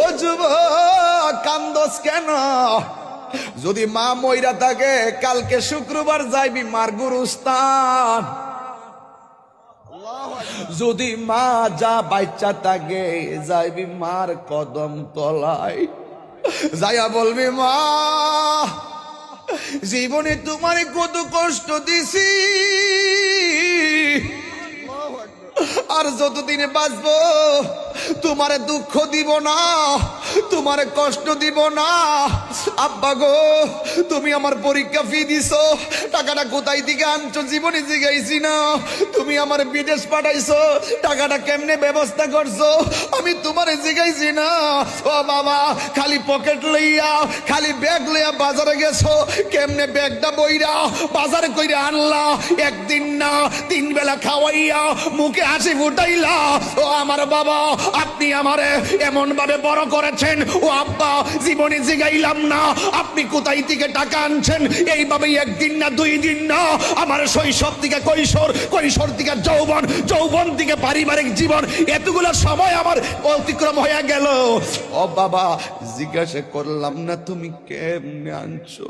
ও যুবক কান্দস কেন? যদি মা মইরা থাকে কালকে শুক্রবার যাইবি মার গুরুস্থান। যদি মা যা বাচ্চা থাকে যাইবি মার কদম তলায়, যাইয়া বলবি মা জীবনে তোমারে কত কষ্ট দিছি, আর যতদিনে বাঁচবো তোমারে দুঃখ দিব না, তোমারে কষ্ট দিব না। আব্বা গো তুমি আমার পরীক্ষা ফি দিছো, টাকাটা কোথায় থেকে আনছো জীবনে জিগাইছি না। তুমি আমার বিদেশ পাঠাইছো, টাকাটা কেমনে ব্যবস্থা করছো আমি তোমারে জিগাইছি না। ও বাবা খালি পকেট লইয়া খালি ব্যাগ লইয়া বাজারে গেছো, কেমনে ব্যাগটা বইরা বাজারে কইরা আনলা, একদিন না 3 বেলা খাওয়াইয়া মুখে হাসি ফুটাইলা। ও আমার বাবা আপনি আমারে এমন ভাবে বড় করেছেন, ও আব্বা জীবনে জিগাইলাম না আপনি কোথায় থেকে টাকা আনছেন। এইভাবে একদিন না 2 দিন না আমার শৈশব থেকে কৈশোর, কৈশোর থেকে যৌবন, যৌবন থেকে পারিবারিক জীবন, এতগুলো সময় আমার অতিক্রম হয়ে গেল। ও বাবা জিজ্ঞাসা করলাম না তুমি কেমনে আনছো?